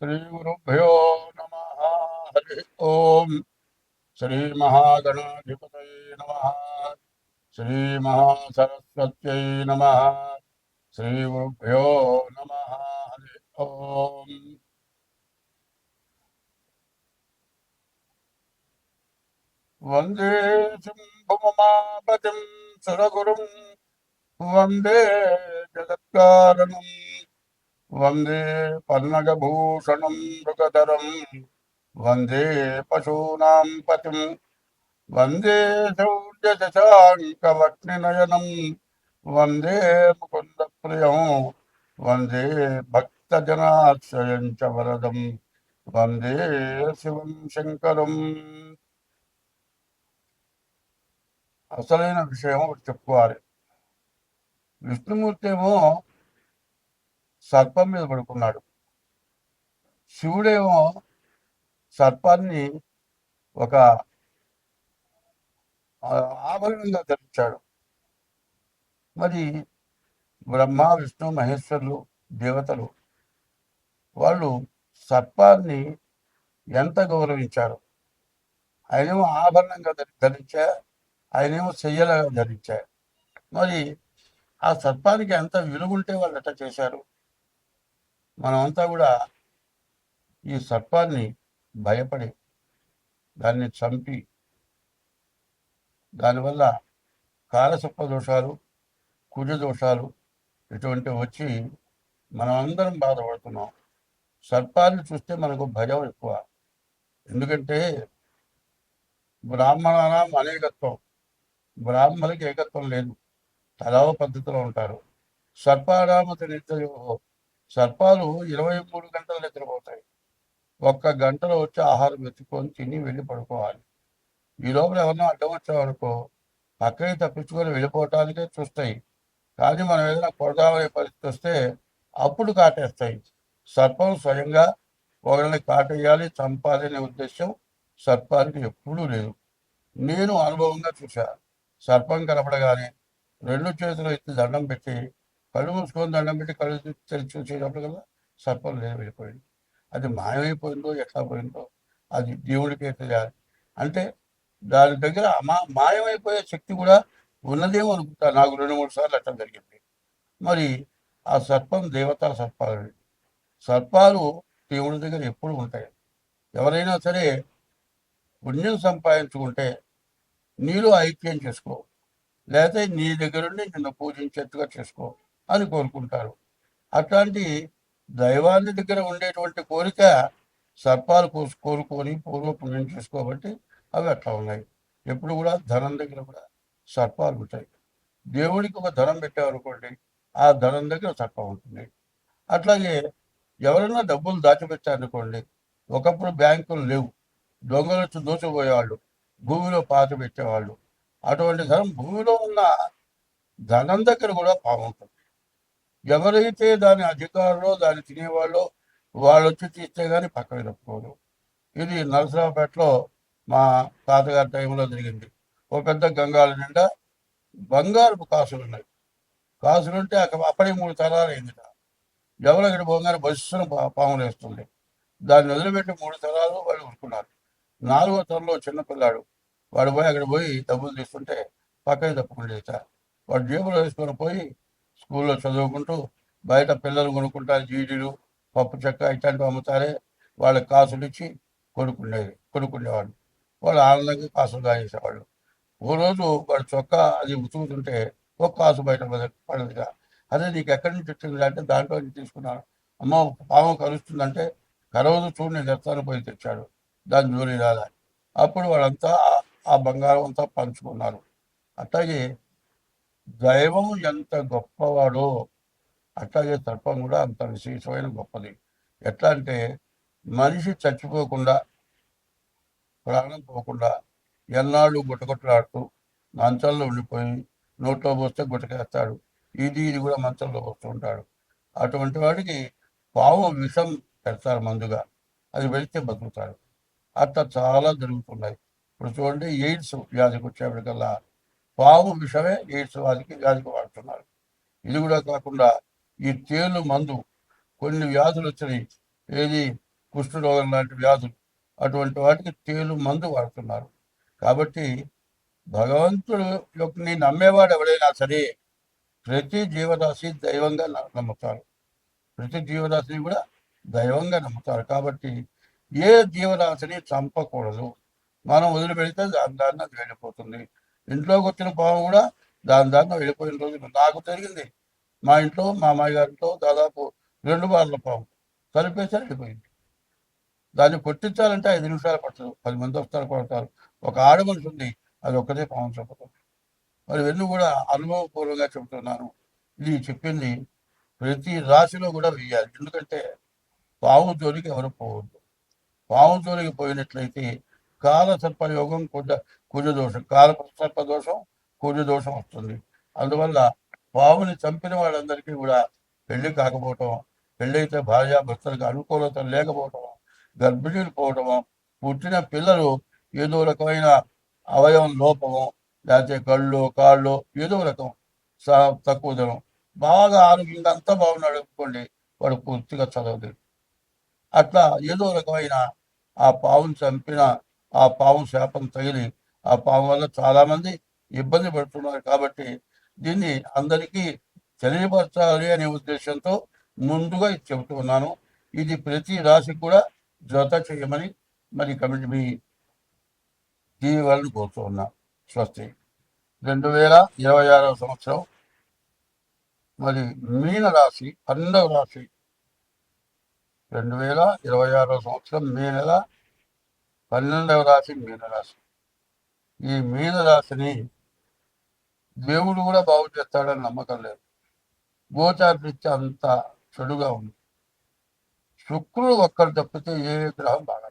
श्रीगुरुभ्यो नमः। हरि ओम। श्रीमहागणाधिपतये नमः। श्रीमहासरस्वत्यै नमः। श्रीगुरुभ्यो नमः। हरि ओम। वंदे शंभुमहापतिं सुरगुरुं वंदे जगत्कारणं वंदे पन्नगभूषणं मृगधरं वंदे पशूनां पतिं वंदे शौर्यशशाङ्कवक्निनयनं वंदे मुकुन्दप्रियं वंदे भक्तजनाश्रयं च वरदं वंदे शिवं శంకరం. అసలైన విషయం ఒకటి చెప్పుకోవాలి. విష్ణుమూర్తి ఏమో సర్పం మీద పడుకున్నాడు. శివుడేమో సర్పాన్ని ఒక ఆభరణంగా ధరించాడు. మరి బ్రహ్మ విష్ణు మహేశ్వరులు దేవతలు వాళ్ళు సర్పాన్ని ఎంత గౌరవించారు. ఆయనేమో ఆభరణంగా ధరించా, ఆయనేమో చెయ్యలాగా ధరించా. మరి ఆ సర్పానికి ఎంత విలువ ఉంటే వాళ్ళు ఎట్లా చేశారు. మనమంతా కూడా ఈ సర్పాన్ని భయపడి దాన్ని చంపి దానివల్ల కాలసర్ప దోషాలు, కుజ దోషాలు ఇటువంటివి వచ్చి మనం అందరం బాధపడుతున్నాం. సర్పాన్ని చూస్తే మనకు భయం ఎక్కువ. ఎందుకంటే బ్రాహ్మణానాం అనేకత్వం, బ్రాహ్మణులకి ఏకత్వం లేదు, తలావ పద్ధతిలో ఉంటారు. సర్పారామత నిత్యయో, సర్పాలు 23 గంటలు నిద్రపోతాయి. 1 గంటలో వచ్చి ఆహారం వెతుక్కొని తిని వెళ్ళి పడుకోవాలి. ఈ లోపల ఎవరినో అడ్డం వచ్చామనుకో పక్కకి తప్పించుకొని వెళ్ళిపోవటానికే చూస్తాయి. కానీ మనం ఏదైనా కొడదామనే పరిస్థితి వస్తే అప్పుడు కాటేస్తాయి. సర్పం స్వయంగా ఒకరిని కాటేయాలి, చంపాలి అనే ఉద్దేశం సర్పానికి ఎప్పుడూ లేదు. నేను అనుభవంగా చూశా. సర్పం కనపడగానే 2 చేతులు ఎత్తి దండం పెట్టి, కళ్ళు మూసుకొని దండం పెట్టి కళ్ళు తెరిచి చూసేటప్పుడు కల్లా సర్పం లేదు, వెళ్ళిపోయింది. అది మాయమైపోయిందో ఎట్లా పోయిందో అది దేవుడికే తెలియాలి. అంటే దాని దగ్గర మాయమైపోయే శక్తి కూడా ఉన్నదేమో అనుకుంటా. నాకు 2-3 సార్లు అట్లా జరిగింది. మరి ఆ సర్పం దేవతా సర్పాలు. సర్పాలు దేవుడి దగ్గర ఎప్పుడు ఉంటాయి. ఎవరైనా సరే పుణ్యం సంపాదించుకుంటే నీలో ఐక్యం చేసుకో, లేకపోతే నీ దగ్గరుండి నిన్ను పూజించేట్టుగా చేసుకో అని కోరుకుంటారు. అట్లాంటి దైవాన్ని దగ్గర ఉండేటువంటి కోరిక సర్పాలు కోరుకొని పూర్వపుణ్యం చేసుకోబట్టి అవి అట్లా ఉన్నాయి. ఎప్పుడు కూడా ధనం దగ్గర కూడా సర్పాలు ఉంటాయి. దేవుడికి ఒక ధనం పెట్టామనుకోండి, ఆ ధనం దగ్గర సర్పం ఉంటుంది. అట్లాగే ఎవరైనా డబ్బులు దాచిపెట్టారనుకోండి, ఒకప్పుడు బ్యాంకులు లేవు, దొంగలు వచ్చి దోచుకుపోయేవాళ్ళు, భూమిలో పాత పెట్టేవాళ్ళు. అటువంటి ధనం భూమిలో ఉన్న ధనం దగ్గర కూడా బాగుంటుంది. ఎవరైతే దాని అధికారులో దాన్ని తినేవాళ్ళో వాళ్ళు వచ్చి తీస్తే కానీ పక్కన తప్పుకోరు. ఇది నరసరావుపేటలో మా తాతగారి టైంలో జరిగింది. ఒక పెద్ద గంగాల నిండా బంగారపు కాసులు ఉన్నాయి. కాసులుంటే అప్పటి 3 తరాలు అయిందిట. ఎవరు ఇక్కడ పోగానే బస్సును పాములు వేస్తుంది. దాన్ని వదిలిపెట్టి 3 తరాలు వాళ్ళు ఉరుకున్నారు. 4వ తరంలో చిన్నపిల్లాడు వాడు పోయి అక్కడ పోయి డబ్బులు తీసుకుంటే పక్కన తప్పుకుంటేట వాడు జేబులో వేసుకొని పోయి స్కూల్లో చదువుకుంటూ బయట పిల్లలు కొనుక్కుంటారు, జీడీలు పప్పు చెక్క ఇట్లాంటివి అమ్ముతారే, వాళ్ళకి కాసులు ఇచ్చి కొనుక్కునేవాళ్ళు. వాళ్ళు ఆనందంగా కాసులు కాజేసేవాళ్ళు. ఓ రోజు వాడు చొక్కా అది ఉతుకుతుంటే ఒక కాసు బయట పడదుగా. అదే నీకు ఎక్కడి నుంచి వచ్చింది అంటే దాంట్లో నుంచి తీసుకున్నాను. అమ్మ పాము కలుస్తుందంటే కరవదు చూడు నేను తెస్తాను పోయి తెచ్చాడు. దాని జోలి రాదా. అప్పుడు వాళ్ళంతా ఆ బంగారం అంతా పంచుకున్నారు. అట్లాగే దైవం ఎంత గొప్పవాడో అట్లాగే సర్పం కూడా అంత విశేషమైన గొప్పది. ఎట్లా అంటే మనిషి చచ్చిపోకుండా, ప్రాణం పోకుండా ఎన్నాళ్ళు గుట్టగుట్టలాడుతూ మంచంలో ఉండిపోయి నోట్లో పోస్తే గుట్టకేస్తాడు. ఇది కూడా మంచంలో వస్తూ ఉంటాడు. అటువంటి వాడికి పాము విషం పెడతారు మందుగా, అది వెళితే బతుకుతాడు. అట్లా చాలా జరుగుతున్నాయి. ఇప్పుడు చూడండి, ఎయిడ్స్ వ్యాధికి వచ్చేప్పటికల్లా పాము విషమే ఎయిడ్స్ వ్యాధికి వాడుతున్నారు. ఇది కూడా కాకుండా ఈ తేలు మందు కొన్ని వ్యాధులు వచ్చినాయి. ఏది కుష్ఠరోగం లాంటి వ్యాధులు, అటువంటి వాటికి తేలు మందు వాడుతున్నారు. కాబట్టి భగవంతుడు యొక్క నమ్మేవాడు ఎవడైనా సరే ప్రతి జీవరాశి దైవంగా నమ్ముతారు. ప్రతి జీవరాశిని కూడా దైవంగా నమ్ముతారు. కాబట్టి ఏ జీవరాశిని చంపకూడదు. మనం వదిలిపెడితే దాని అది వెళ్ళిపోతుంది. ఇంట్లోకి వచ్చిన పాము కూడా దాని వెళ్ళిపోయిన రోజు నాకు జరిగింది. మా ఇంట్లో మా అమ్మాయి గారింట్లో దాదాపు 2 బార్ల పాము కలిపేసారి వెళ్ళిపోయింది. దాన్ని కొట్టించాలంటే 5 నిమిషాలు పడుతుంది. 10 మంది వస్తారు, కొడతారు. ఒక ఆడ మనిషి ఉంది, అది ఒక్కటే పాము చంపుతుంది. మరి ఇవన్నీ కూడా అనుభవపూర్వకంగా చెబుతున్నాను. ఇది చెప్పింది ప్రతి రాశిలో కూడా వెయ్యాలి. ఎందుకంటే పాము జోలికి ఎవరు పోవద్దు. పాము జోలికి పోయినట్లయితే కాల సర్పయోగం కుజ దోషం, కాల సర్ప దోషం, కుజ దోషం వస్తుంది. అందువల్ల పాముని చంపిన వాళ్ళందరికీ కూడా పెళ్లి కాకపోవటం, పెళ్ళైతే భార్యాభర్తలకు అనుకూలత లేకపోవటం, గర్భిణీలు పోవటము, పుట్టిన పిల్లలు ఏదో రకమైన అవయవం లోపము, లేకపోతే కళ్ళు కాళ్ళు ఏదో రకం తక్కువ ధనం, బాగా ఆరోగ్యంగా అంతా బాగున్నాడు అనుకోండి, వాడు పూర్తిగా చదవలేదు. అట్లా ఏదో రకమైన ఆ పావును చంపిన ఆ పాము శాపం తగిలి ఆ పాము వల్ల చాలామంది ఇబ్బంది పడుతున్నారు. కాబట్టి దీన్ని అందరికీ తెలియపరచాలి అనే ఉద్దేశంతో ముందుగా ఇది చెబుతూ ఉన్నాను. ఇది ప్రతి రాశికి కూడా జత చేయమని మరి కమిటీ మీ దీవెనలను కోరుతూ ఉన్నాం. స్వస్తి. 2026వ సంవత్సరం మరి మీన రాశి 12వ రాశి. 2026వ సంవత్సరం మే నెల 12వ రాశి మీనరాశి. ఈ మీనరాశిని దేవుడు కూడా బాగు చేస్తాడని నమ్మకం లేదు. గోచారరీత్యా అంత చెడుగా ఉంది. శుక్రుడు ఒక్కరు తప్పితే ఏ గ్రహం బాగా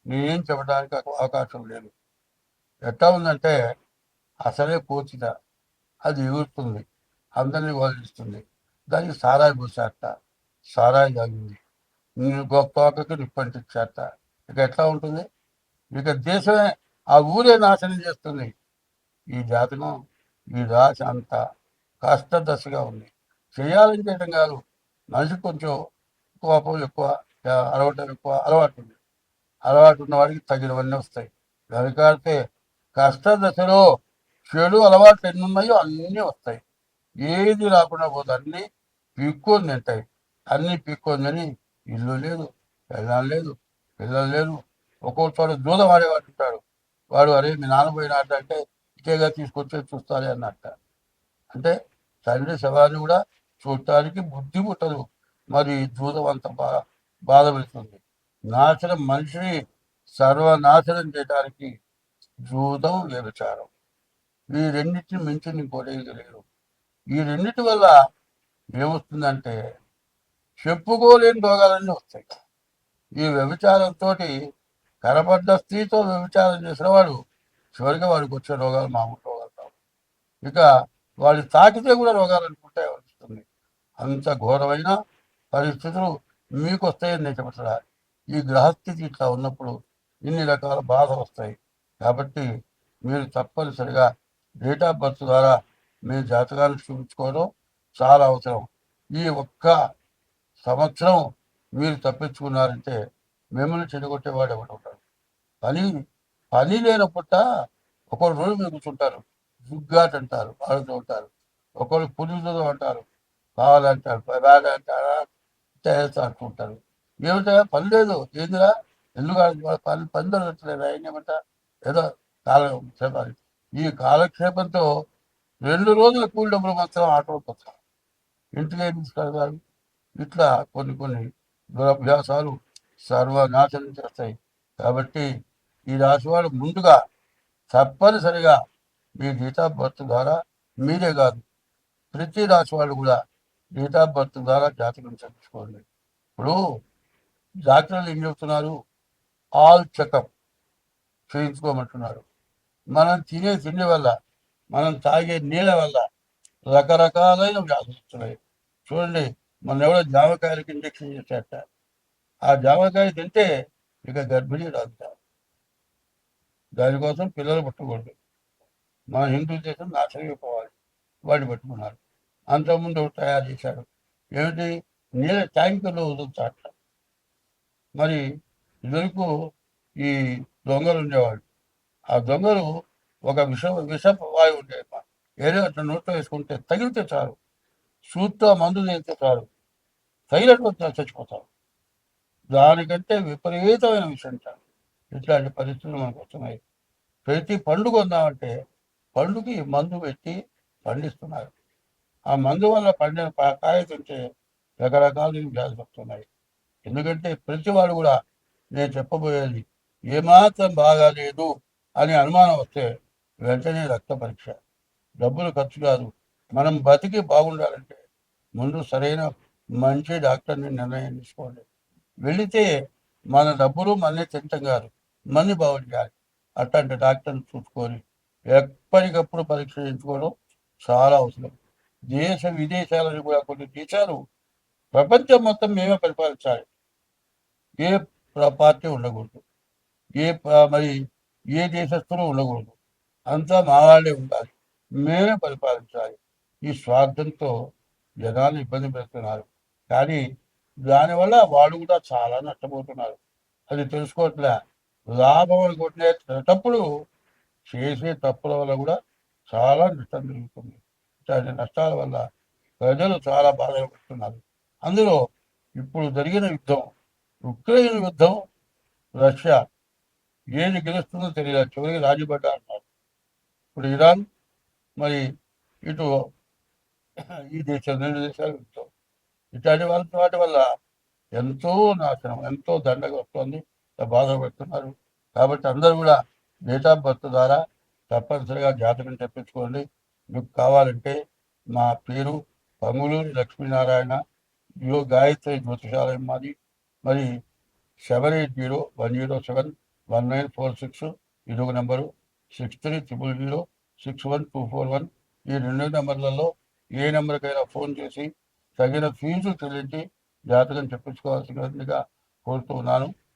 నేనేం చెప్పడానికి అవకాశం లేదు. ఎట్లా ఉందంటే అసలే కోచిత, అది ఎగురుతుంది, అందరినీ వదిలిస్తుంది. దానికి సారాయి పోసేట, సారాయి తాగింది, గొప్పకి నిప్పంటించేట. ఇక ఎట్లా ఉంటుంది? ఇక దేశమే, ఆ ఊరే నాశనం చేస్తుంది. ఈ జాతకం, ఈ రాశి అంతా కష్టదశగా ఉంది. చేయాలని చేయడం కాదు, మనిషి కొంచెం కోపం ఎక్కువ, అలవాటు ఎక్కువ, అలవాటు ఉంది. అలవాటు ఉన్న వాడికి తగినవన్నీ వస్తాయి. వెనకాడితే కష్టదశలో చెడు అలవాట్లు ఎన్ని ఉన్నాయో అన్నీ వస్తాయి. ఏది రాకుండా పోదు, అన్నీ పీక్కొని తింటాయి. అన్నీ పీక్కొని తిని ఇల్లు లేదు, పెళ్ళాం లేదు, పిల్లలు లేదు. ఒక్కొక్కసారి దూరం ఆడేవాడు ఉంటాడు. వాడు అరే మీ నాన్న పోయినట్టు అంటే ఇకేగా తీసుకొచ్చే చూస్తారే అన్నట్ట. అంటే తండ్రి శవాన్ని కూడా చూడటానికి బుద్ధి పుట్టదు. మరి జూదం అంత బాధ పెడుతుంది. నాశనం, మనిషిని సర్వనాశనం చేయడానికి జూదం, వ్యభిచారం, ఈ రెండింటిని మించి ఇంకోటి లేదు. ఈ రెండింటి వల్ల ఏమొస్తుందంటే చెప్పుకోలేని రోగాలన్నీ వస్తాయి. ఈ వ్యభిచారంతో కనపడ్డ స్త్రీతో వ్యభిచారం చేసిన వాడు చివరిగా వాడికి వచ్చే రోగాలు మామూలు రోగాలు కావు. ఇక వాడి తాకితే కూడా రోగాలు అనుకుంటే వస్తుంది. అంత ఘోరమైన పరిస్థితులు మీకు వస్తాయని నేను చెప్పట్లా. ఈ గ్రహస్థితి ఇట్లా ఉన్నప్పుడు ఇన్ని రకాల బాధలు వస్తాయి. కాబట్టి మీరు తప్పనిసరిగా డేట్ ఆఫ్ బర్త్ ద్వారా మీ జాతకాన్ని చూపించుకోవడం చాలా అవసరం. ఈ ఒక్క సంవత్సరం మీరు తప్పించుకున్నారంటే మిమ్మల్ని చెడగొట్టేవాడు ఎవరు ఉంటారు? పని లేనప్పుట ఒకళ్ళు రోజు మీరు కూర్చుంటారు, జుగ్గాట్ అంటారు, ఆడుతూ ఉంటారు. ఒకళ్ళు పురుషులు అంటారు, కావాలంటారు, బ్యాడ్ అంటారా, చేస్తా అంటుంటారు. ఏమిటా పని లేదు, ఏందిరా ఎందుకు పని దొరకట్లేదు, ఏమంట ఏదో కాలక్షేపాలు. ఈ కాలక్షేపంతో 2 రోజుల కూలి డబ్బులు మాత్రం ఆటోకి వస్తారు, ఇంటికి ఏం తీసుకెళ్తారు. ఇట్లా కొన్ని దురభ్యాసాలు సర్వనాశనం చేస్తాయి. కాబట్టి ఈ రాశి వాడు ముందుగా తప్పనిసరిగా మీ డేట్ ఆఫ్ బర్త్ ద్వారా, మీరే కాదు ప్రతి రాశి వాళ్ళు కూడా డేట్ ఆఫ్ బర్త్ ద్వారా జాతకం చెప్పించుకోండి. ఇప్పుడు డాక్టర్లు ఏం చెప్తున్నారు? ఆల్ చెకప్ చేయించుకోమంటున్నారు. మనం తినే తిండి వల్ల, మనం తాగే నీళ్ళ వల్ల రకరకాలైన వ్యాధులు వస్తున్నాయి. చూడండి, మొన్న ఎవరో జామకాయలకి ఇంజక్షన్ చేసేట. ఆ జామకాయ తింటే ఇక గర్భిణీ రాదు. దానికోసం పిల్లలు పుట్టకూడదు. మన హిందూ దేశం నాశనమైపోవాలి. వాడిని పట్టుకున్నారు. అంతకుముందు తయారు చేశాడు. ఏమిటి? నీళ్ళ ట్యాంకులో వదులుతాట. మరి ఇదివరకు ఈ దొంగలు ఉండేవాళ్ళు. ఆ దొంగలు ఒక విషపు వాయువు ఉండేది. ఏదో అట్లా నోట్లో వేసుకుంటే తగిలితే చాలు, సూత్తో మందు తగిలితే చాలు, తగిలినట్టు చచ్చిపోతారు. దానికంటే విపరీతమైన విషం చాలు. ఇట్లాంటి పరిస్థితులు మనకు వస్తున్నాయి. ప్రతి పండు కొందామంటే పండుకి మందు పెట్టి పండిస్తున్నారు. ఆ మందు వల్ల పండిన కాయ తింటే రకరకాల వ్యాధులు వస్తున్నాయి. ఎందుకంటే ప్రతివాడు కూడా నేను చెప్పబోయేది ఏమాత్రం బాగాలేదు అని అనుమానం వస్తే వెంటనే రక్త పరీక్ష. డబ్బులు ఖర్చు కాదు. మనం బతికి బాగుండాలంటే ముందు సరైన మంచి డాక్టర్ని నిర్ణయం తీసుకోండి. వెళితే మన డబ్బులు మళ్ళీ తింటాం కాదు, మంది బాగు చేయాలి. అట్లాంటి డాక్టర్ని చూసుకొని ఎప్పటికప్పుడు పరీక్ష చేయించుకోవడం చాలా అవసరం. దేశ విదేశాలను కూడా కొన్ని దేశాలు ప్రపంచం మొత్తం మేమే పరిపాలించాలి. ఏ పార్టీ ఉండకూడదు, మరి ఏ దేశస్తులు ఉండకూడదు, అంతా మా వాళ్ళే ఉండాలి, మేమే పరిపాలించాలి. ఈ స్వార్థంతో జనాలు ఇబ్బంది పెడుతున్నారు. కానీ దానివల్ల వాళ్ళు కూడా చాలా నష్టపోతున్నారు. అది తెలుసుకోవట్లే. లాభం అనుకుంటున్నప్పుడు చేసే తప్పుల వల్ల కూడా చాలా నష్టం జరుగుతుంది. ఇట్లాంటి నష్టాల వల్ల ప్రజలు చాలా బాధపడుతున్నారు. అందులో ఇప్పుడు జరిగిన యుద్ధం, ఉక్రెయిన్ యుద్ధం, రష్యా ఏది గెలుస్తుందో తెలియదు. చివరికి రాజీపడ్డ అన్నారు. ఇప్పుడు ఇరాన్, మరి ఇటు ఈ దేశం, 2 దేశాలు యుద్ధం. ఇట్లాంటి వాటి వల్ల ఎంతో నాశనం, ఎంతో దండగ వస్తుంది, బాధపడుతున్నారు. కాబట్టి అందరూ కూడా డేట్ ఆఫ్ బర్త్ ద్వారా తప్పనిసరిగా జాతకం తెప్పించుకోండి. మీకు కావాలంటే మా పేరు పంగులూరి లక్ష్మీనారాయణ, గాయత్రి జ్యోతిషాలయం మాది. మరి 7801071946 ఇదొక నెంబరు. 6300061241 ఈ 2 నెంబర్లలో ఏ నెంబర్కైనా ఫోన్ చేసి తగిన ఫీజు చెల్లించి జాతకం చెప్పించుకోవాల్సిందిగా కోరుతూ ఉన్నాను.